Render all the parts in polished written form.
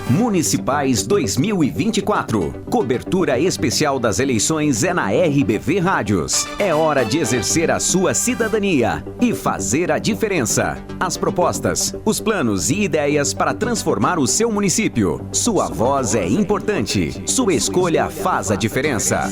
Municipais 2024. Cobertura especial das eleições é na RBV Rádios. É hora de exercer a sua cidadania e fazer a diferença. As propostas, os planos e ideias para transformar o seu município. Sua voz é importante. Sua escolha faz a diferença.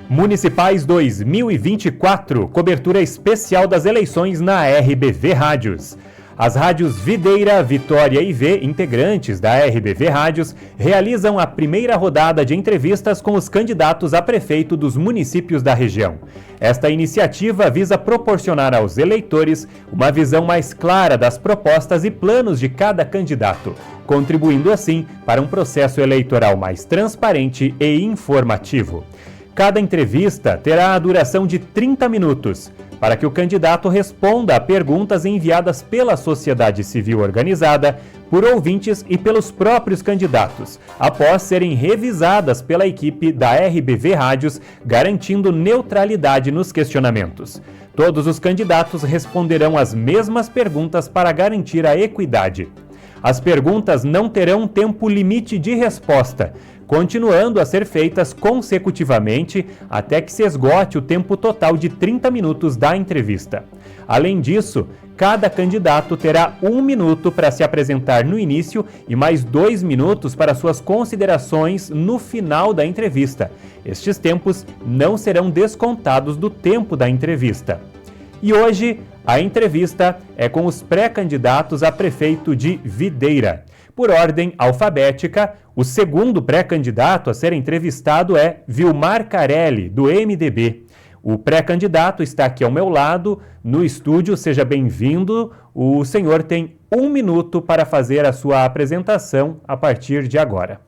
Municipais 2024. Cobertura especial das eleições na RBV Rádios. As rádios Videira, Vitória e V, integrantes da RBV Rádios, realizam a primeira rodada de entrevistas com os candidatos a prefeito dos municípios da região. Esta iniciativa visa proporcionar aos eleitores uma visão mais clara das propostas e planos de cada candidato, contribuindo assim para um processo eleitoral mais transparente e informativo. Cada entrevista terá a duração de 30 minutos, para que o candidato responda a perguntas enviadas pela sociedade civil organizada, por ouvintes e pelos próprios candidatos, após serem revisadas pela equipe da RBV Rádios, garantindo neutralidade nos questionamentos. Todos os candidatos responderão as mesmas perguntas para garantir a equidade. As perguntas não terão tempo limite de resposta, continuando a ser feitas consecutivamente até que se esgote o tempo total de 30 minutos da entrevista. Além disso, cada candidato terá 1 minuto para se apresentar no início e mais 2 minutos para suas considerações no final da entrevista. Estes tempos não serão descontados do tempo da entrevista. E hoje, a entrevista é com os pré-candidatos a prefeito de Videira. Por ordem alfabética, o segundo pré-candidato a ser entrevistado é Vilmar Carelli, do MDB. O pré-candidato está aqui ao meu lado, no estúdio. Seja bem-vindo. O senhor tem 1 minuto para fazer a sua apresentação a partir de agora.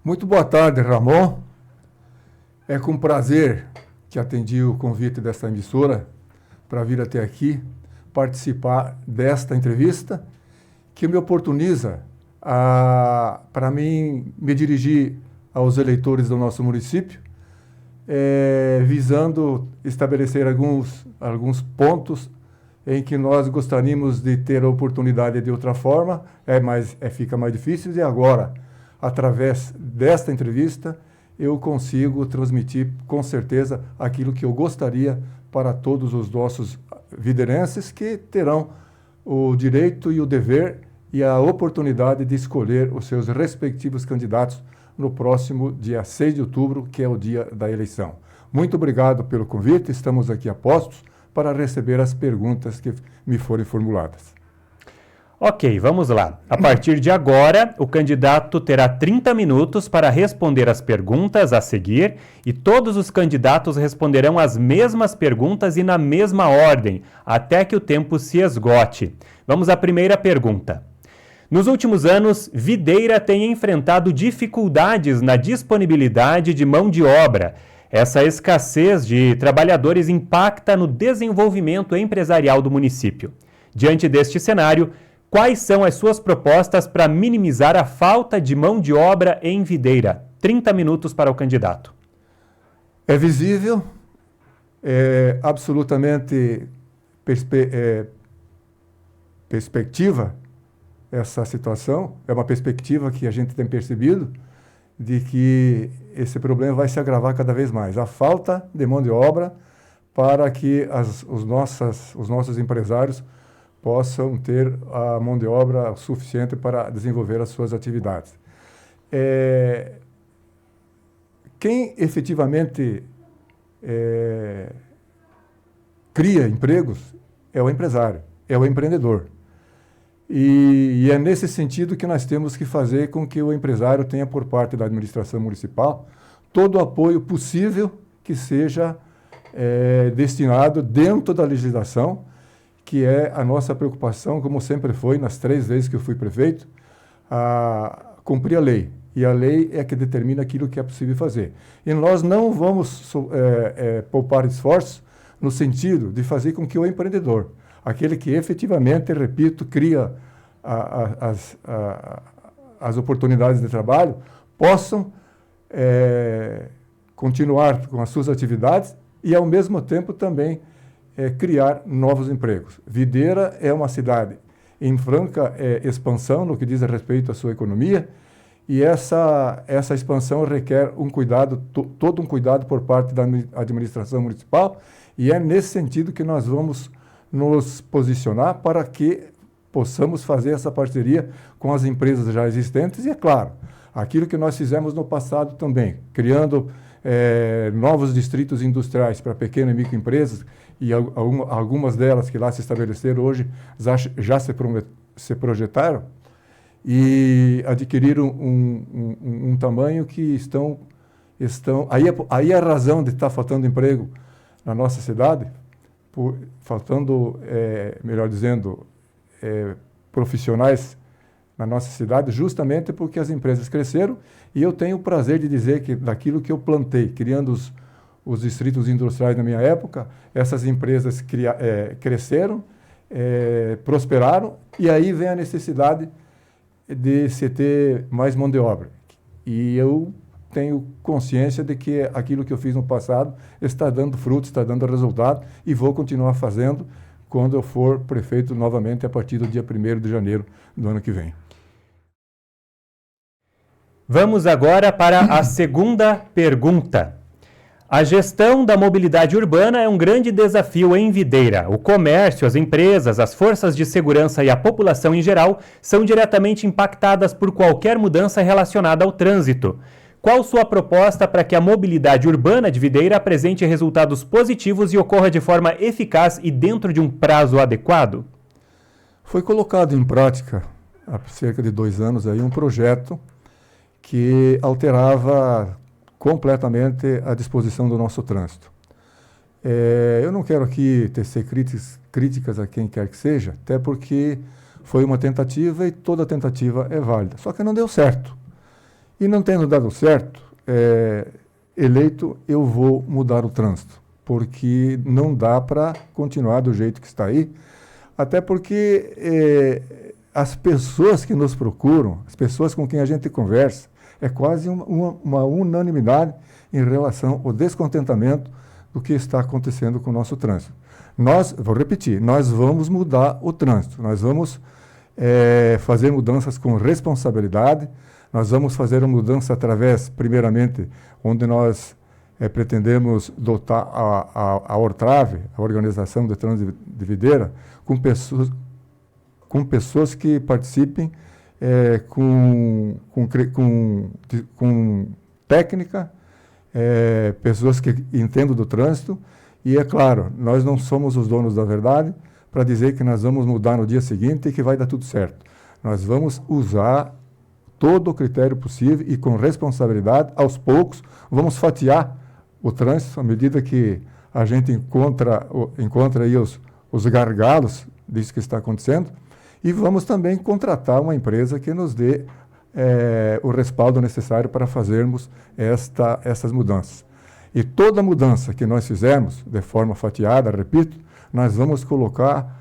Muito boa tarde, Ramon. É com prazer que atendi o convite dessa emissora para vir até aqui participar desta entrevista, que me oportuniza para mim me dirigir aos eleitores do nosso município, visando estabelecer alguns pontos em que nós gostaríamos de ter a oportunidade de outra forma, mas fica mais difícil, e agora, através desta entrevista, eu consigo transmitir com certeza aquilo que eu gostaria para todos os nossos viderenses, que terão o direito e o dever e a oportunidade de escolher os seus respectivos candidatos no próximo dia 6 de outubro, que é o dia da eleição. Muito obrigado pelo convite, estamos aqui a postos para receber as perguntas que me forem formuladas. Ok, vamos lá. A partir de agora, o candidato terá 30 minutos para responder as perguntas a seguir, e todos os candidatos responderão as mesmas perguntas e na mesma ordem, até que o tempo se esgote. Vamos à primeira pergunta. Nos últimos anos, Videira tem enfrentado dificuldades na disponibilidade de mão de obra. Essa escassez de trabalhadores impacta no desenvolvimento empresarial do município. Diante deste cenário, quais são as suas propostas para minimizar a falta de mão de obra em Videira? 30 minutos para o candidato. É visível, é absolutamente perspectiva essa situação, é uma perspectiva que a gente tem percebido de que esse problema vai se agravar cada vez mais. A falta de mão de obra para que os nossos empresários possam ter a mão de obra suficiente para desenvolver as suas atividades. Quem efetivamente cria empregos é o empresário, é o empreendedor. E é nesse sentido que nós temos que fazer com que o empresário tenha, por parte da administração municipal, todo o apoio possível que seja destinado dentro da legislação, que é a nossa preocupação, como sempre foi nas 3 vezes que eu fui prefeito, a cumprir a lei. E a lei é que determina aquilo que é possível fazer. E nós não vamos poupar esforços no sentido de fazer com que o empreendedor, aquele que efetivamente, repito, cria as oportunidades de trabalho, possam continuar com as suas atividades e, ao mesmo tempo, também criar novos empregos. Videira é uma cidade em franca expansão no que diz respeito à sua economia, e essa expansão requer um cuidado, todo um cuidado por parte da administração municipal, e é nesse sentido que nós vamos nos posicionar para que possamos fazer essa parceria com as empresas já existentes, e é claro, aquilo que nós fizemos no passado também, criando novos distritos industriais para pequenas e microempresas, e algumas delas que lá se estabeleceram hoje já se projetaram e adquiriram um tamanho que estão aí a razão de estar faltando emprego na nossa cidade, faltando, melhor dizendo, profissionais na nossa cidade, justamente porque as empresas cresceram, e eu tenho o prazer de dizer que daquilo que eu plantei, criando os distritos industriais na minha época, essas empresas cresceram, prosperaram, e aí vem a necessidade de se ter mais mão de obra. E eu tenho consciência de que aquilo que eu fiz no passado está dando frutos, está dando resultado, e vou continuar fazendo quando eu for prefeito novamente a partir do dia 1º de janeiro do ano que vem. Vamos agora para a segunda pergunta. A gestão da mobilidade urbana é um grande desafio em Videira. O comércio, as empresas, as forças de segurança e a população em geral são diretamente impactadas por qualquer mudança relacionada ao trânsito. Qual sua proposta para que a mobilidade urbana de Videira apresente resultados positivos e ocorra de forma eficaz e dentro de um prazo adequado? Foi colocado em prática, há cerca de 2 anos, aí, um projeto que alterava completamente a disposição do nosso trânsito. Eu não quero aqui tecer críticas a quem quer que seja, até porque foi uma tentativa e toda tentativa é válida. Só que não deu certo. E não tendo dado certo, eleito, eu vou mudar o trânsito, porque não dá para continuar do jeito que está aí, até porque as pessoas que nos procuram, as pessoas com quem a gente conversa, é quase uma unanimidade em relação ao descontentamento do que está acontecendo com o nosso trânsito. Vou repetir, nós vamos mudar o trânsito, nós vamos fazer mudanças com responsabilidade, nós vamos fazer uma mudança através, primeiramente, onde nós pretendemos dotar a Ortrave, a Organização de Trânsito de Videira, com pessoas que participem com técnica, pessoas que entendam do trânsito, e é claro, nós não somos os donos da verdade para dizer que nós vamos mudar no dia seguinte e que vai dar tudo certo. Nós vamos usar todo o critério possível e com responsabilidade, aos poucos, vamos fatiar o trânsito à medida que a gente encontra aí os gargalos disso que está acontecendo, e vamos também contratar uma empresa que nos dê o respaldo necessário para fazermos essas mudanças. E toda mudança que nós fizermos, de forma fatiada, repito, nós vamos colocar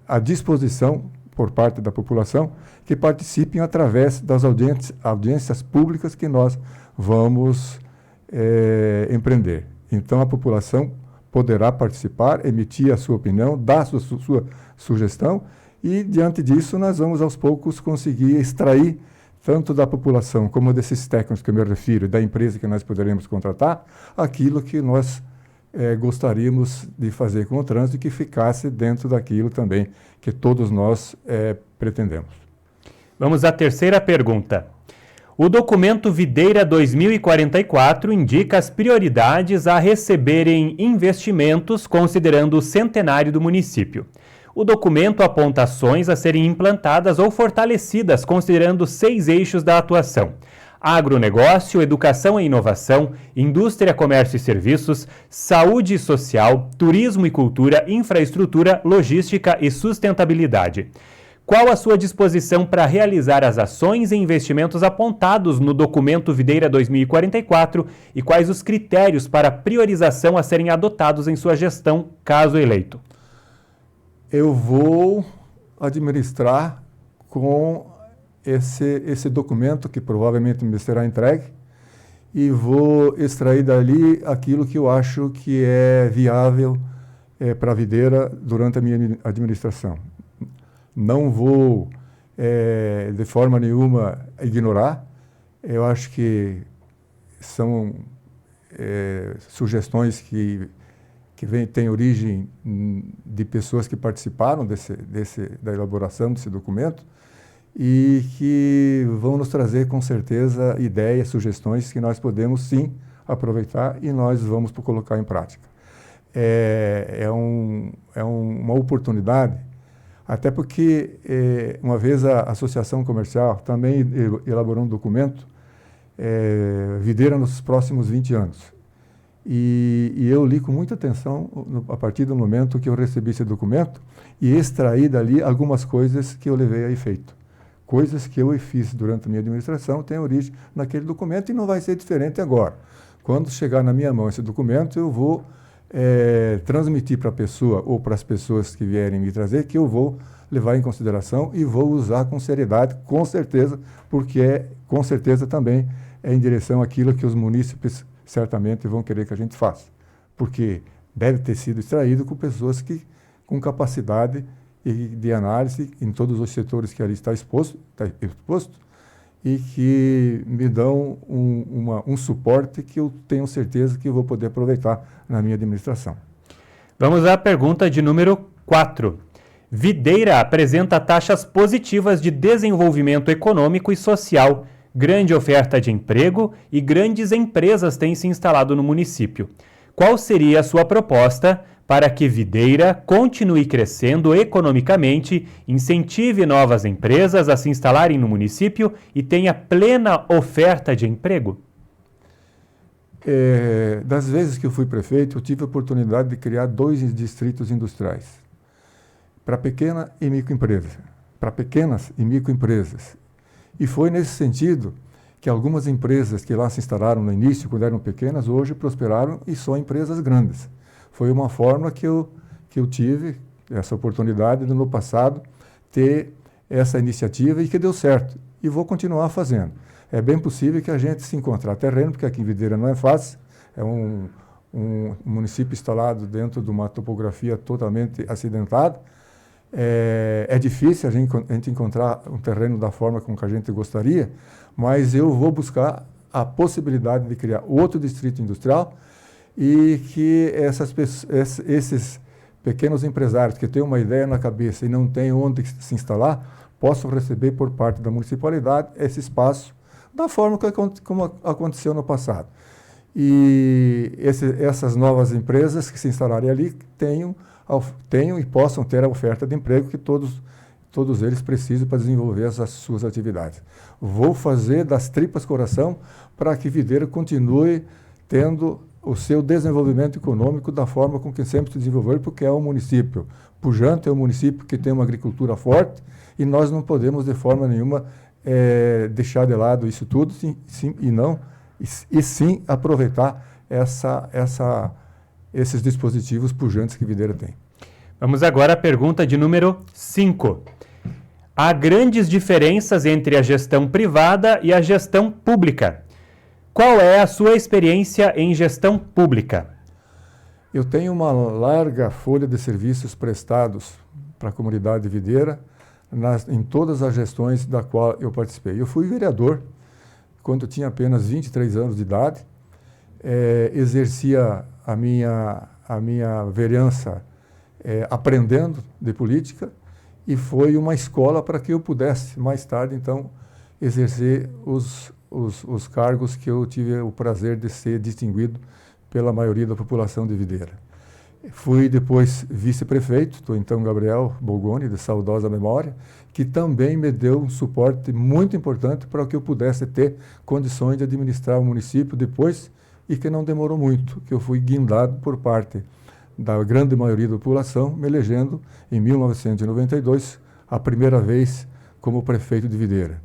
à disposição por parte da população que participem através das audiências públicas que nós vamos empreender. Então, a população poderá participar, emitir a sua opinião, dar a sua sugestão, e, diante disso, nós vamos, aos poucos, conseguir extrair, tanto da população como desses técnicos que eu me refiro, da empresa que nós poderemos contratar, aquilo que nós gostaríamos de fazer com o trânsito e que ficasse dentro daquilo também que todos nós pretendemos. Vamos à terceira pergunta. O documento Videira 2044 indica as prioridades a receberem investimentos considerando o centenário do município. O documento aponta ações a serem implantadas ou fortalecidas considerando 6 eixos da atuação: agronegócio, educação e inovação, indústria, comércio e serviços, saúde social, turismo e cultura, infraestrutura, logística e sustentabilidade. Qual a sua disposição para realizar as ações e investimentos apontados no documento Videira 2044 e quais os critérios para priorização a serem adotados em sua gestão, caso eleito? Eu vou administrar com esse documento que provavelmente me será entregue e vou extrair dali aquilo que eu acho que é viável para a Videira durante a minha administração. não vou, de forma nenhuma, ignorar. Eu acho que são sugestões que têm origem de pessoas que participaram da elaboração desse documento e que vão nos trazer, com certeza, ideias, sugestões que nós podemos, sim, aproveitar e nós vamos colocar em prática. É uma oportunidade, até porque, uma vez a Associação Comercial também elaborou um documento, Videira nos próximos 20 anos. E eu li com muita atenção a partir do momento que eu recebi esse documento e extraí dali algumas coisas que eu levei a efeito. Coisas que eu fiz durante a minha administração têm origem naquele documento e não vai ser diferente agora. Quando chegar na minha mão esse documento, eu vou transmitir para a pessoa ou para as pessoas que vierem me trazer, que eu vou levar em consideração e vou usar com seriedade, com certeza, porque com certeza também é em direção àquilo que os munícipes certamente vão querer que a gente faça, porque deve ter sido extraído com pessoas com capacidade de análise em todos os setores que ali está exposto e que me dão um suporte que eu tenho certeza que eu vou poder aproveitar na minha administração. Vamos à pergunta de número 4. Videira apresenta taxas positivas de desenvolvimento econômico e social, grande oferta de emprego e grandes empresas têm se instalado no município. Qual seria a sua proposta para que Videira continue crescendo economicamente, incentive novas empresas a se instalarem no município e tenha plena oferta de emprego? Das vezes que eu fui prefeito, eu tive a oportunidade de criar 2 distritos industriais para pequenas e microempresas. E foi nesse sentido que algumas empresas que lá se instalaram no início, quando eram pequenas, hoje prosperaram e são empresas grandes. Foi uma forma que eu tive essa oportunidade no passado, ter essa iniciativa e que deu certo. E vou continuar fazendo. É bem possível que a gente se encontrar terreno, porque aqui em Videira não é fácil, é um município instalado dentro de uma topografia totalmente acidentada. É difícil a gente encontrar um terreno da forma como que a gente gostaria, mas eu vou buscar a possibilidade de criar outro distrito industrial e que esses pequenos empresários que têm uma ideia na cabeça e não têm onde se instalar, possam receber por parte da municipalidade esse espaço da forma como aconteceu no passado. E essas novas empresas que se instalarem ali tenham e possam ter a oferta de emprego que todos eles precisam para desenvolver as suas atividades. Vou fazer das tripas coração para que Videira continue tendo o seu desenvolvimento econômico da forma com que sempre se desenvolveu, porque é um município pujante, é um município que tem uma agricultura forte e nós não podemos de forma nenhuma deixar de lado isso tudo e sim aproveitar esses dispositivos pujantes que Videira tem. Vamos agora à pergunta de número 5. Há grandes diferenças entre a gestão privada e a gestão pública. Qual é a sua experiência em gestão pública? Eu tenho uma larga folha de serviços prestados para a comunidade de Videira em todas as gestões da qual eu participei. Eu fui vereador quando eu tinha apenas 23 anos de idade, exercia a minha vereança aprendendo de política e foi uma escola para que eu pudesse, mais tarde, então, exercer os cargos que eu tive o prazer de ser distinguido pela maioria da população de Videira. Fui depois vice-prefeito, do então Gabriel Bogoni, de saudosa memória, que também me deu um suporte muito importante para que eu pudesse ter condições de administrar o município depois e que não demorou muito, que eu fui guindado por parte da grande maioria da população, me elegendo em 1992, a primeira vez como prefeito de Videira.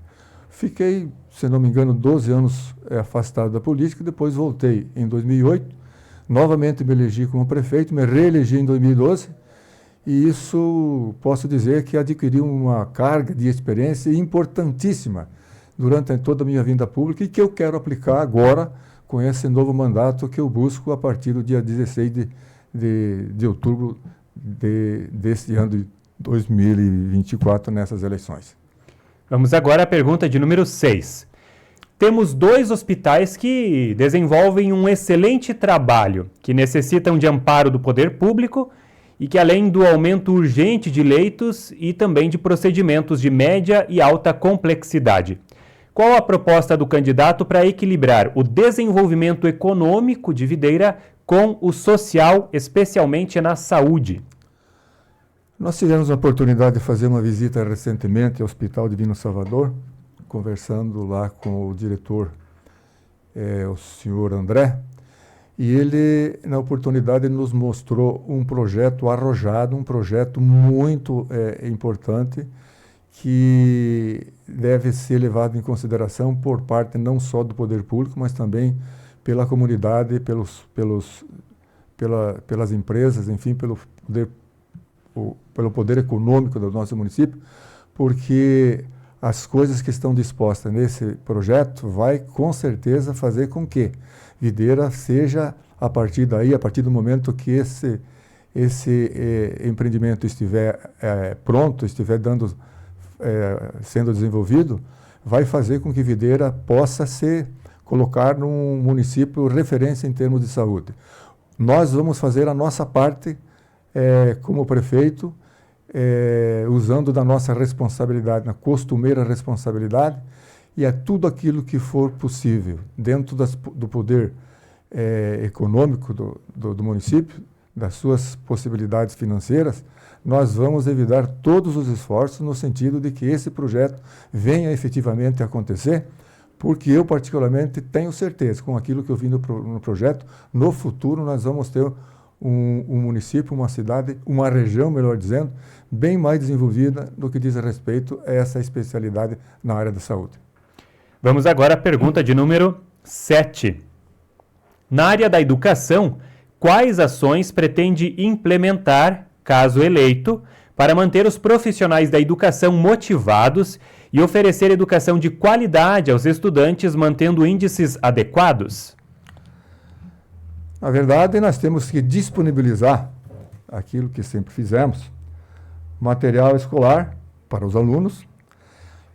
Fiquei, se não me engano, 12 anos afastado da política, depois voltei em 2008, novamente me elegi como prefeito, me reelegi em 2012, e isso posso dizer que adquiri uma carga de experiência importantíssima durante toda a minha vida pública e que eu quero aplicar agora com esse novo mandato que eu busco a partir do dia 16 de outubro deste ano 2024 nessas eleições. Vamos agora à pergunta de número 6. Temos 2 hospitais que desenvolvem um excelente trabalho, que necessitam de amparo do poder público e que, além do aumento urgente de leitos e também de procedimentos de média e alta complexidade. Qual a proposta do candidato para equilibrar o desenvolvimento econômico de Videira com o social, especialmente na saúde? Nós tivemos a oportunidade de fazer uma visita recentemente ao Hospital Divino Salvador, conversando lá com o diretor, o senhor André, e ele, na oportunidade, nos mostrou um projeto arrojado, um projeto muito importante, que deve ser levado em consideração por parte não só do poder público, mas também pela comunidade, pelas empresas, enfim, pelo poder econômico do nosso município, porque as coisas que estão dispostas nesse projeto vai com certeza fazer com que Videira seja, a partir daí, a partir do momento que esse empreendimento estiver pronto, estiver sendo desenvolvido, vai fazer com que Videira possa colocar num município referência em termos de saúde. Nós vamos fazer a nossa parte como prefeito, usando da nossa responsabilidade, na costumeira responsabilidade, e tudo aquilo que for possível, dentro do poder econômico do município, das suas possibilidades financeiras, nós vamos evitar todos os esforços no sentido de que esse projeto venha efetivamente a acontecer, porque eu particularmente tenho certeza, com aquilo que eu vi no projeto, no futuro nós vamos ter um município, uma cidade, uma região, melhor dizendo, bem mais desenvolvida no que diz respeito a essa especialidade na área da saúde. Vamos agora à pergunta de número 7. Na área da educação, quais ações pretende implementar, caso eleito, para manter os profissionais da educação motivados e oferecer educação de qualidade aos estudantes, mantendo índices adequados? Na verdade, nós temos que disponibilizar aquilo que sempre fizemos, material escolar para os alunos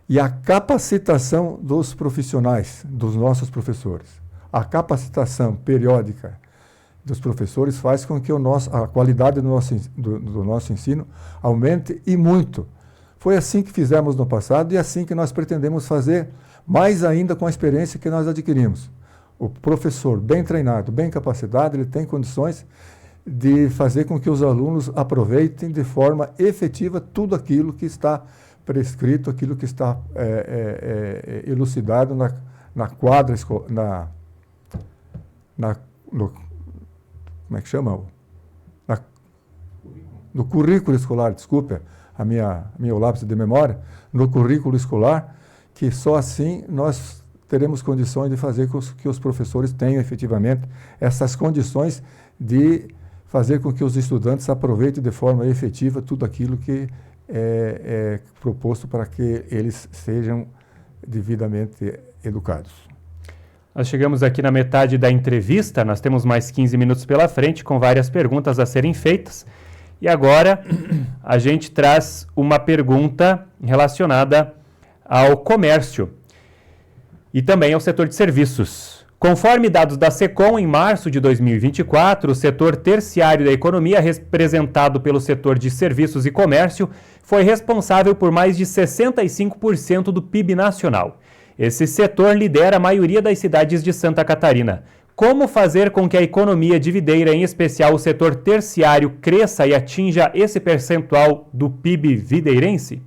e a capacitação dos profissionais, dos nossos professores. A capacitação periódica dos professores faz com que a qualidade do nosso ensino aumente e muito. Foi assim que fizemos no passado e assim que nós pretendemos fazer, mais ainda com a experiência que nós adquirimos. O professor bem treinado, bem capacitado, ele tem condições de fazer com que os alunos aproveitem de forma efetiva tudo aquilo que está prescrito, aquilo que está elucidado na quadra, como é que chama? No currículo escolar, desculpe, meu lápis de memória, no currículo escolar, que só assim nós teremos condições de fazer com que os professores tenham efetivamente essas condições de fazer com que os estudantes aproveitem de forma efetiva tudo aquilo que é proposto para que eles sejam devidamente educados. Nós chegamos aqui na metade da entrevista, nós temos mais 15 minutos pela frente com várias perguntas a serem feitas. E agora a gente traz uma pergunta relacionada ao comércio e também ao setor de serviços. Conforme dados da SECOM, em março de 2024, o setor terciário da economia, representado pelo setor de serviços e comércio, foi responsável por mais de 65% do PIB nacional. Esse setor lidera a maioria das cidades de Santa Catarina. Como fazer com que a economia de Videira, em especial o setor terciário, cresça e atinja esse percentual do PIB videirense?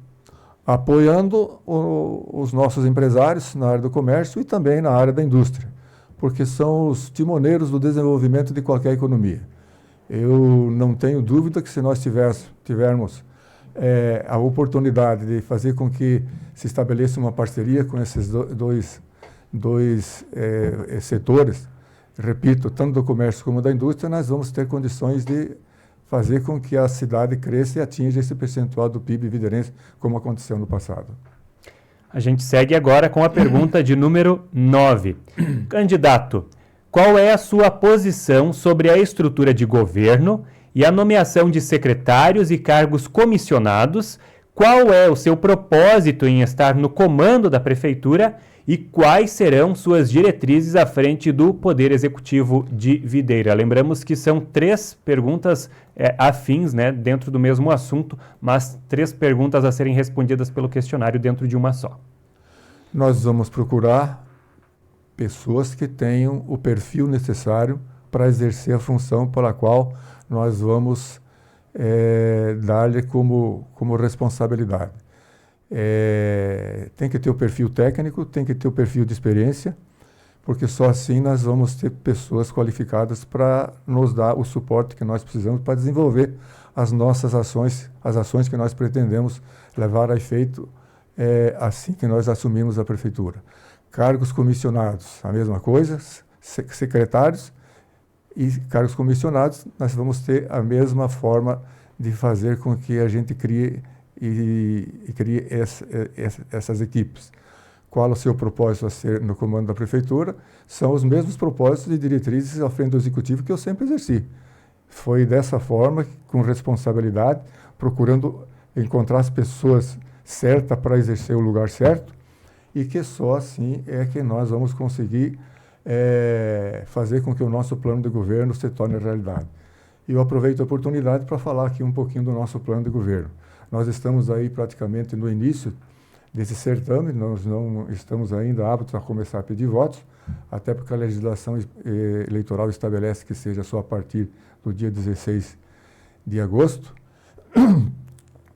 Apoiando os nossos empresários na área do comércio e também na área da indústria, porque são os timoneiros do desenvolvimento de qualquer economia. Eu não tenho dúvida que se nós tivermos a oportunidade de fazer com que se estabeleça uma parceria com esses dois setores, repito, tanto do comércio como da indústria, nós vamos ter condições de fazer com que a cidade cresça e atinja esse percentual do PIB videirense, como aconteceu no passado. A gente segue agora com a pergunta de número 9. Candidato, qual é a sua posição sobre a estrutura de governo e a nomeação de secretários e cargos comissionados, qual é o seu propósito em estar no comando da Prefeitura e quais serão suas diretrizes à frente do Poder Executivo de Videira. Lembramos que são 3 perguntas afins, né, dentro do mesmo assunto, mas 3 perguntas a serem respondidas pelo questionário dentro de uma só. Nós vamos procurar pessoas que tenham o perfil necessário para exercer a função pela qual nós vamos dar-lhe como responsabilidade. Tem que ter o perfil técnico, tem que ter o perfil de experiência, porque só assim nós vamos ter pessoas qualificadas para nos dar o suporte que nós precisamos para desenvolver as nossas ações, as ações que nós pretendemos levar a efeito assim que nós assumimos a Prefeitura. Cargos comissionados, a mesma coisa, secretários e cargos comissionados, nós vamos ter a mesma forma de fazer com que a gente crie essas equipes. Qual o seu propósito a ser no comando da Prefeitura? São os mesmos propósitos e diretrizes à frente do Executivo que eu sempre exerci. Foi dessa forma, com responsabilidade, procurando encontrar as pessoas certas para exercer o lugar certo, e que só assim é que nós vamos conseguir fazer com que o nosso plano de governo se torne realidade. E eu aproveito a oportunidade para falar aqui um pouquinho do nosso plano de governo. Nós estamos aí praticamente no início desse certame, nós não estamos ainda aptos a começar a pedir votos, até porque a legislação eleitoral estabelece que seja só a partir do dia 16 de agosto.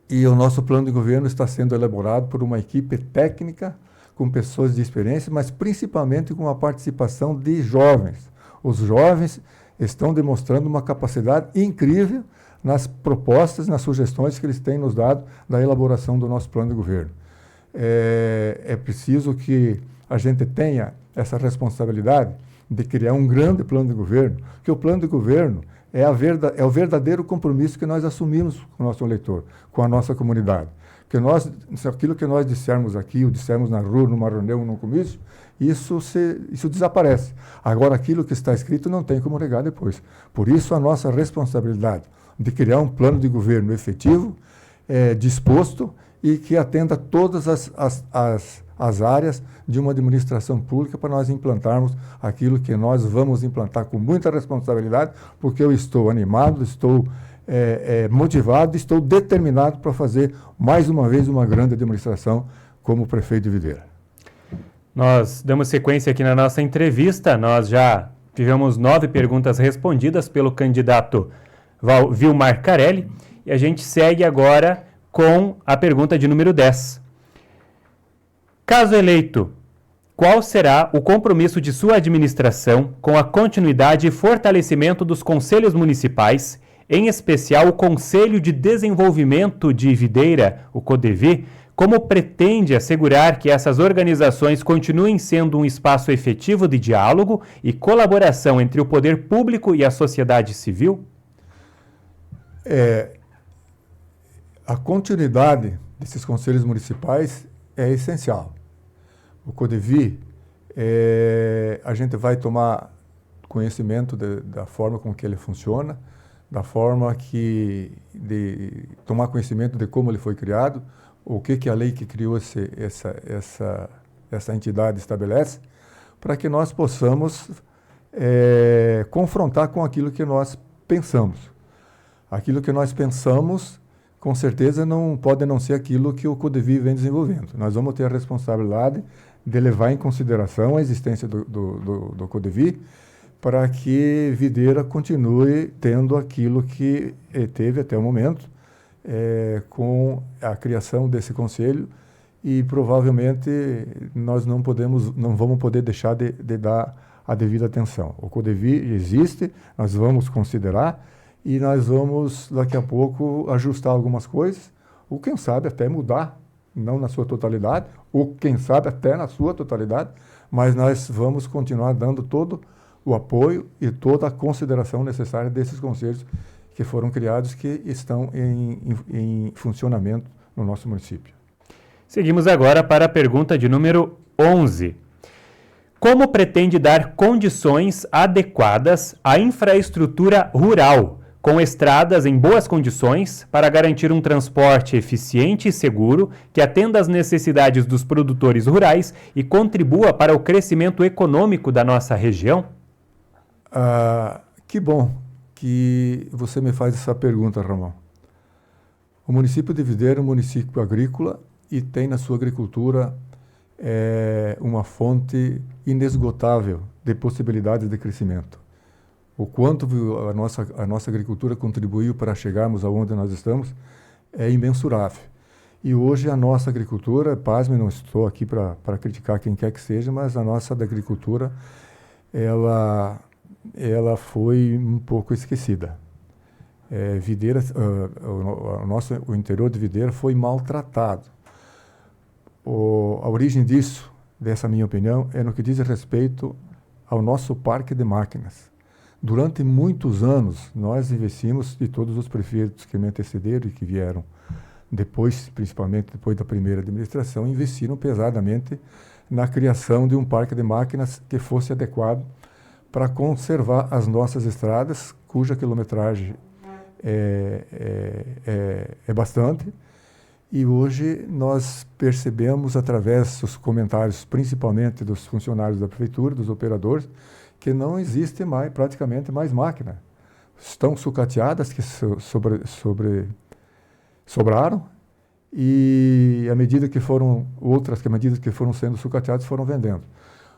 E o nosso plano de governo está sendo elaborado por uma equipe técnica, com pessoas de experiência, mas principalmente com a participação de jovens. Os jovens estão demonstrando uma capacidade incrível nas propostas, nas sugestões que eles têm nos dado da elaboração do nosso plano de governo. É preciso que a gente tenha essa responsabilidade de criar um grande plano de governo, que o plano de governo é o verdadeiro compromisso que nós assumimos com o nosso eleitor, com a nossa comunidade. Que aquilo que nós dissermos aqui, ou dissermos na rua, numa reunião, num comício, isso desaparece. Agora, aquilo que está escrito não tem como negar depois. Por isso, a nossa responsabilidade de criar um plano de governo efetivo, disposto e que atenda todas as áreas de uma administração pública para nós implantarmos aquilo que nós vamos implantar com muita responsabilidade, porque eu estou animado, estou motivado, estou determinado para fazer mais uma vez uma grande administração como prefeito de Videira. Nós damos sequência aqui na nossa entrevista, nós já tivemos 9 perguntas respondidas pelo candidato Vilmar Carelli e a gente segue agora com a pergunta de número 10. Caso eleito, qual será o compromisso de sua administração com a continuidade e fortalecimento dos conselhos municipais, em especial o Conselho de Desenvolvimento de Videira, o CODEVI, como pretende assegurar que essas organizações continuem sendo um espaço efetivo de diálogo e colaboração entre o poder público e a sociedade civil? A continuidade desses conselhos municipais é essencial. O CODEVI, a gente vai tomar conhecimento da forma com que ele funciona, da forma de tomar conhecimento de como ele foi criado, o que a lei que criou essa entidade estabelece, para que nós possamos confrontar com aquilo que nós pensamos. Aquilo que nós pensamos, com certeza, não pode não ser aquilo que o CODEVI vem desenvolvendo. Nós vamos ter a responsabilidade de levar em consideração a existência do CODEVI, para que Videira continue tendo aquilo que teve até o momento, com a criação desse conselho, e provavelmente nós não vamos poder deixar de dar a devida atenção. O CODEVI existe, nós vamos considerar, e nós vamos daqui a pouco ajustar algumas coisas, ou quem sabe até mudar, não na sua totalidade, ou quem sabe até na sua totalidade, mas nós vamos continuar dando todo o apoio e toda a consideração necessária desses conselhos que foram criados, que estão em funcionamento no nosso município. Seguimos agora para a pergunta de número 11. Como pretende dar condições adequadas à infraestrutura rural, com estradas em boas condições para garantir um transporte eficiente e seguro que atenda às necessidades dos produtores rurais e contribua para o crescimento econômico da nossa região? Que bom que você me faz essa pergunta, Ramon. O município de Videira é um município agrícola e tem na sua agricultura uma fonte inesgotável de possibilidades de crescimento. O quanto a nossa agricultura contribuiu para chegarmos aonde nós estamos é imensurável. E hoje a nossa agricultura, pasme, não estou aqui para criticar quem quer que seja, mas a nossa agricultura, ela foi um pouco esquecida. Videira, o interior de Videira foi maltratado. A origem disso, dessa minha opinião, é no que diz respeito ao nosso parque de máquinas. Durante muitos anos, nós investimos, e todos os prefeitos que me antecederam e que vieram depois, principalmente depois da primeira administração, investiram pesadamente na criação de um parque de máquinas que fosse adequado para conservar as nossas estradas, cuja quilometragem é bastante. E hoje nós percebemos, através dos comentários, principalmente dos funcionários da prefeitura, dos operadores, que não existe praticamente mais máquina. Estão sucateadas, que sobraram, e à medida que foram sendo sucateadas, foram vendendo.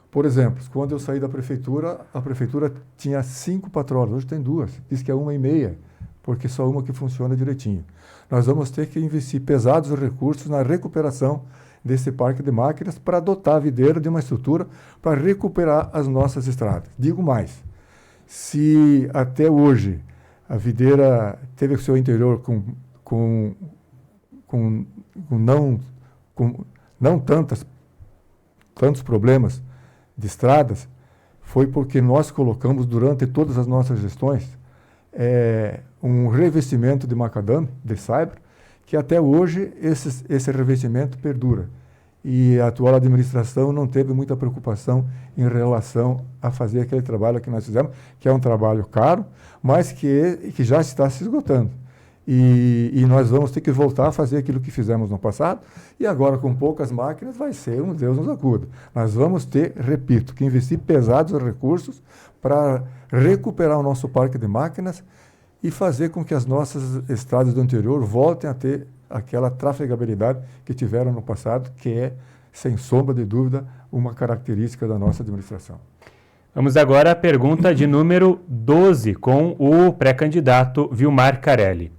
Por exemplo, quando eu saí da prefeitura, a prefeitura tinha 5 patrolas, hoje tem 2, diz que é 1,5, porque só uma que funciona direitinho. Nós vamos ter que investir pesados recursos na recuperação desse parque de máquinas para dotar a Videira de uma estrutura para recuperar as nossas estradas. Digo mais, se até hoje a Videira teve o seu interior com não tantos problemas de estradas, foi porque nós colocamos durante todas as nossas gestões um revestimento de macadame, de saibro, que até hoje esse revestimento perdura. E a atual administração não teve muita preocupação em relação a fazer aquele trabalho que nós fizemos, que é um trabalho caro, mas que já está se esgotando. E nós vamos ter que voltar a fazer aquilo que fizemos no passado, e agora com poucas máquinas vai ser um Deus nos acuda. Nós vamos ter, repito, que investir pesados recursos para recuperar o nosso parque de máquinas e fazer com que as nossas estradas do interior voltem a ter aquela trafegabilidade que tiveram no passado, que é, sem sombra de dúvida, uma característica da nossa administração. Vamos agora à pergunta de número 12, com o pré-candidato Vilmar Carelli.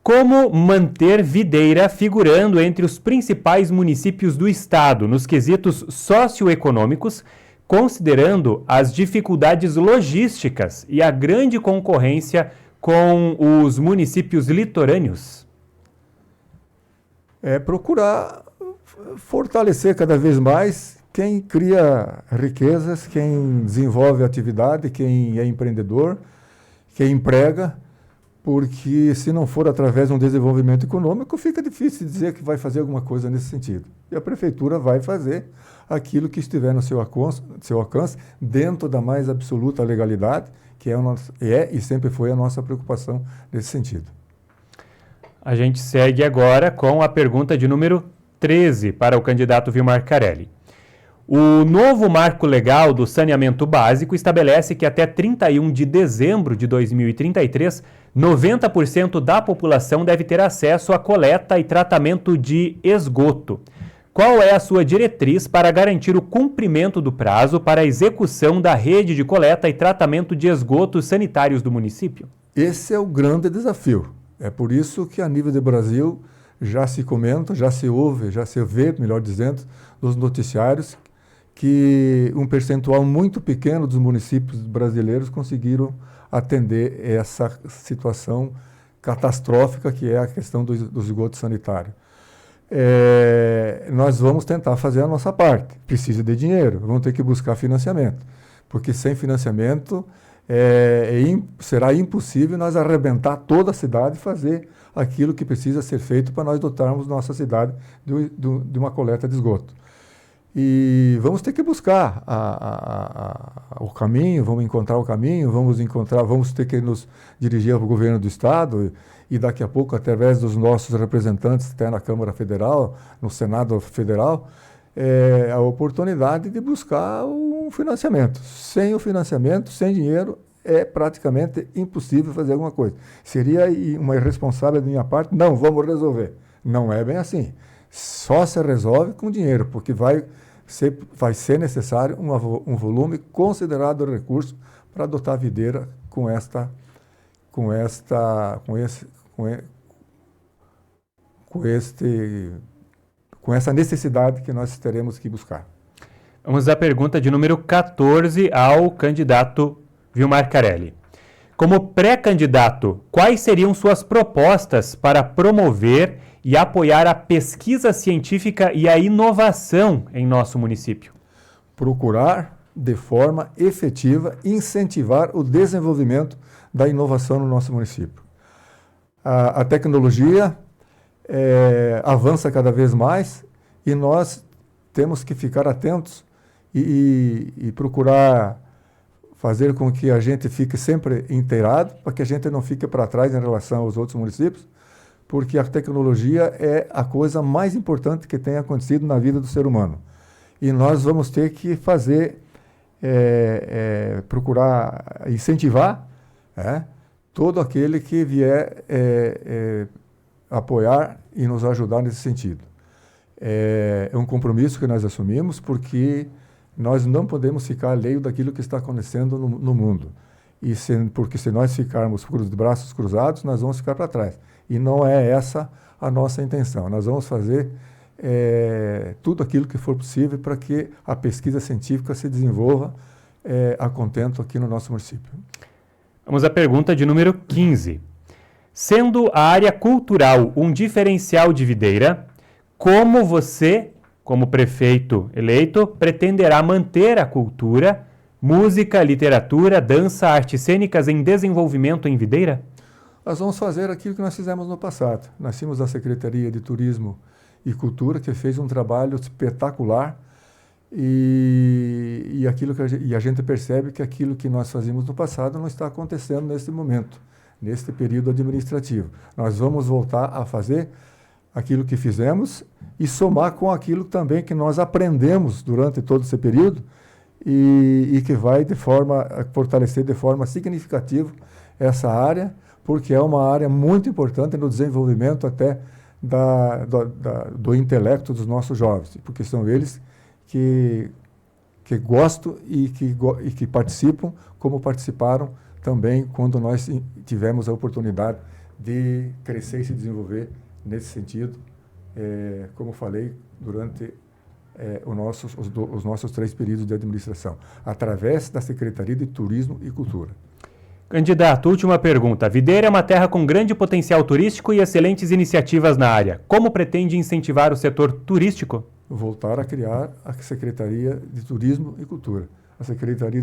Como manter Videira figurando entre os principais municípios do estado nos quesitos socioeconômicos, considerando as dificuldades logísticas e a grande concorrência com os municípios litorâneos? Procurar fortalecer cada vez mais quem cria riquezas, quem desenvolve atividade, quem é empreendedor, quem emprega, porque se não for através de um desenvolvimento econômico, fica difícil dizer que vai fazer alguma coisa nesse sentido. E a prefeitura vai fazer aquilo que estiver no seu alcance, dentro da mais absoluta legalidade, que e sempre foi a nossa preocupação nesse sentido. A gente segue agora com a pergunta de número 13 para o candidato Vilmar Carelli. O novo marco legal do saneamento básico estabelece que até 31 de dezembro de 2033, 90% da população deve ter acesso à coleta e tratamento de esgoto. Qual é a sua diretriz para garantir o cumprimento do prazo para a execução da rede de coleta e tratamento de esgotos sanitários do município? Esse é o grande desafio. É por isso que, a nível do Brasil, já se comenta, já se ouve, já se vê, melhor dizendo, nos noticiários, que um percentual muito pequeno dos municípios brasileiros conseguiram atender essa situação catastrófica que é a questão do esgoto sanitário. Nós vamos tentar fazer a nossa parte. Precisa de dinheiro, vamos ter que buscar financiamento, porque sem financiamento será impossível nós arrebentar toda a cidade e fazer aquilo que precisa ser feito para nós dotarmos nossa cidade de uma coleta de esgoto. E vamos ter que buscar o caminho, vamos encontrar o caminho, vamos ter que nos dirigir ao governo do Estado e daqui a pouco, através dos nossos representantes até na Câmara Federal, no Senado Federal, a oportunidade de buscar um financiamento. Sem o financiamento, sem dinheiro, é praticamente impossível fazer alguma coisa. Seria uma irresponsável da minha parte, não, vamos resolver. Não é bem assim. Só se resolve com dinheiro, porque vai ser necessário um volume considerado de recursos para dotar a videira com essa necessidade que nós teremos que buscar. Vamos à pergunta de número 14 ao candidato Vilmar Carelli. Como pré-candidato, quais seriam suas propostas para promover e apoiar a pesquisa científica e a inovação em nosso município? Procurar, de forma efetiva, incentivar o desenvolvimento da inovação no nosso município. A tecnologia avança cada vez mais e nós temos que ficar atentos e procurar fazer com que a gente fique sempre inteirado, para que a gente não fique para trás em relação aos outros municípios, porque a tecnologia é a coisa mais importante que tem acontecido na vida do ser humano. E nós vamos ter que procurar incentivar todo aquele que vier apoiar e nos ajudar nesse sentido. É um compromisso que nós assumimos, porque nós não podemos ficar alheio daquilo que está acontecendo no mundo. Porque se nós ficarmos de braços cruzados, nós vamos ficar para trás. E não é essa a nossa intenção. Nós vamos fazer tudo aquilo que for possível para que a pesquisa científica se desenvolva a contento aqui no nosso município. Vamos à pergunta de número 15. Sendo a área cultural um diferencial de Videira, como você, como prefeito eleito, pretenderá manter a cultura, música, literatura, dança, artes cênicas em desenvolvimento em Videira? Nós vamos fazer aquilo que nós fizemos no passado. Nós tínhamos a Secretaria de Turismo e Cultura, que fez um trabalho espetacular, e a gente percebe que aquilo que nós fazíamos no passado não está acontecendo neste momento, neste período administrativo. Nós vamos voltar a fazer aquilo que fizemos e somar com aquilo também que nós aprendemos durante todo esse período e que vai fortalecer de forma significativa essa área, porque é uma área muito importante no desenvolvimento até do intelecto dos nossos jovens, porque são eles que gostam e que participam, como participaram também quando nós tivemos a oportunidade de crescer e se desenvolver nesse sentido, como falei, durante os nossos 3 períodos de administração, através da Secretaria de Turismo e Cultura. Candidato, última pergunta. Videira é uma terra com grande potencial turístico e excelentes iniciativas na área. Como pretende incentivar o setor turístico? Voltar a criar a Secretaria de Turismo e Cultura. A Secretaria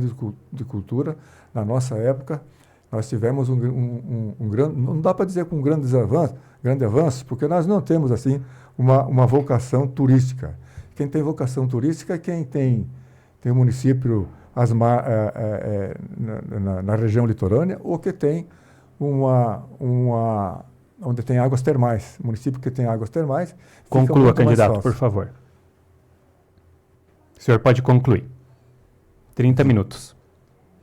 de Cultura, na nossa época, nós tivemos um grande, não dá para dizer com um grande avanço, porque nós não temos assim uma vocação turística. Quem tem vocação turística é quem tem um município na região litorânea, ou que tem onde tem águas termais. Município que tem águas termais. Conclua, candidato, por favor. O senhor pode concluir. 30 minutos.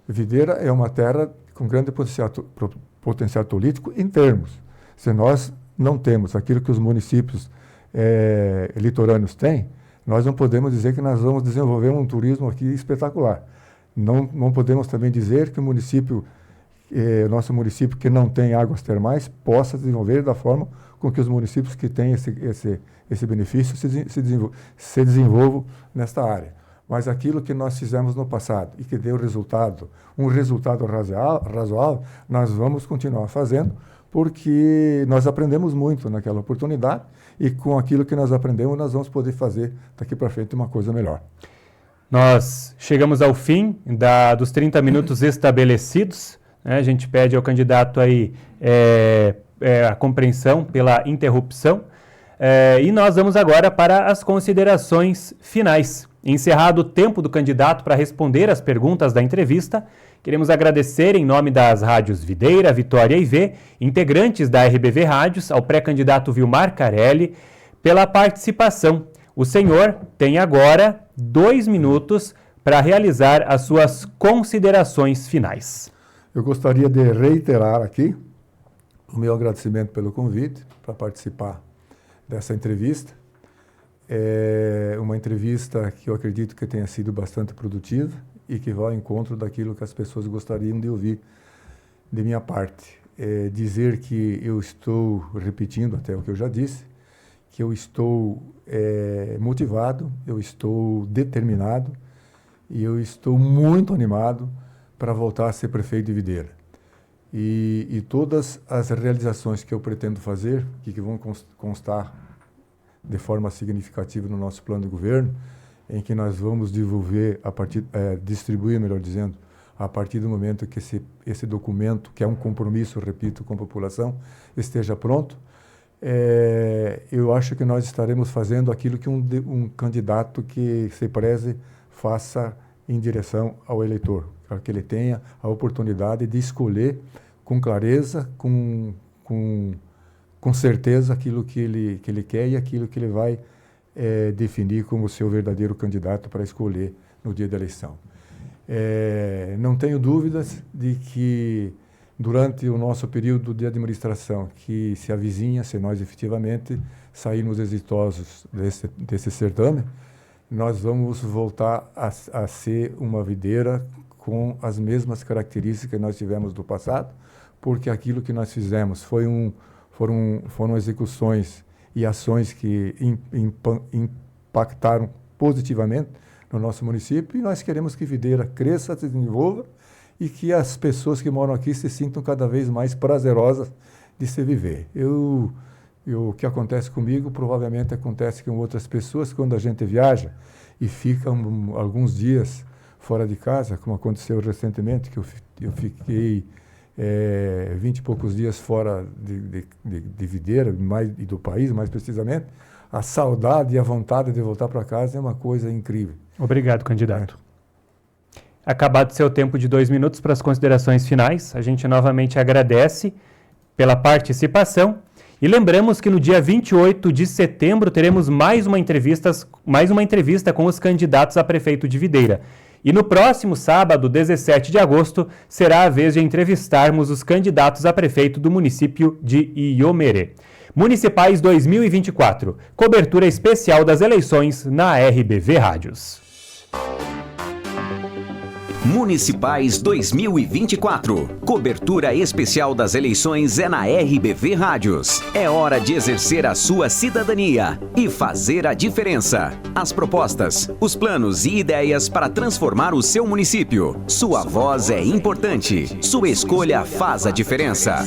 Videira é uma terra com grande potencial turístico em termos. Se nós não temos aquilo que os municípios litorâneos têm, nós não podemos dizer que nós vamos desenvolver um turismo aqui espetacular. Não podemos também dizer que nosso município que não tem águas termais possa desenvolver da forma com que os municípios que têm esse benefício se desenvolvam nesta área. Mas aquilo que nós fizemos no passado e que deu um resultado razoável, nós vamos continuar fazendo, porque nós aprendemos muito naquela oportunidade e com aquilo que nós aprendemos nós vamos poder fazer daqui para frente uma coisa melhor. Nós chegamos ao fim dos 30 minutos estabelecidos, né? A gente pede ao candidato aí a compreensão pela interrupção. E nós vamos agora para as considerações finais. Encerrado o tempo do candidato para responder às perguntas da entrevista, queremos agradecer em nome das rádios Videira, Vitória e V, integrantes da RBV Rádios, ao pré-candidato Vilmar Carelli, pela participação. O senhor tem agora 2 minutos para realizar as suas considerações finais. Eu gostaria de reiterar aqui o meu agradecimento pelo convite para participar dessa entrevista. É uma entrevista que eu acredito que tenha sido bastante produtiva e que vai ao encontro daquilo que as pessoas gostariam de ouvir de minha parte. Dizer que eu estou repetindo até o que eu já disse, que eu estou motivado, eu estou determinado e eu estou muito animado para voltar a ser prefeito de Videira. E todas as realizações que eu pretendo fazer, que vão constar de forma significativa no nosso plano de governo, em que nós vamos distribuir, melhor dizendo, a partir do momento que esse documento, que é um compromisso, repito, com a população, esteja pronto, eu acho que nós estaremos fazendo aquilo que um candidato que se preze faça em direção ao eleitor, para que ele tenha a oportunidade de escolher com clareza, com certeza aquilo que ele quer e aquilo que ele vai definir como seu verdadeiro candidato para escolher no dia da eleição. Não tenho dúvidas de que durante o nosso período de administração que se avizinha, se nós efetivamente sairmos exitosos desse certame, nós vamos voltar a ser uma Videira com as mesmas características que nós tivemos do passado, porque aquilo que nós fizemos foram execuções e ações que impactaram positivamente no nosso município, e nós queremos que Videira cresça, se desenvolva e que as pessoas que moram aqui se sintam cada vez mais prazerosas de se viver. O que acontece comigo provavelmente acontece com outras pessoas quando a gente viaja e fica alguns dias fora de casa, como aconteceu recentemente, que eu fiquei 20 e poucos dias fora de Videira e do país, mais precisamente. A saudade e a vontade de voltar para casa é uma coisa incrível. Obrigado, candidato. Acabado seu tempo de 2 minutos para as considerações finais, a gente novamente agradece pela participação e lembramos que no dia 28 de setembro teremos mais uma entrevista com os candidatos a prefeito de Videira. E no próximo sábado, 17 de agosto, será a vez de entrevistarmos os candidatos a prefeito do município de Iomerê. Municipais 2024, cobertura especial das eleições na RBV Rádios. Municipais 2024. Cobertura especial das eleições é na RBV Rádios. É hora de exercer a sua cidadania e fazer a diferença. As propostas, os planos e ideias para transformar o seu município. Sua voz é importante. Sua escolha faz a diferença.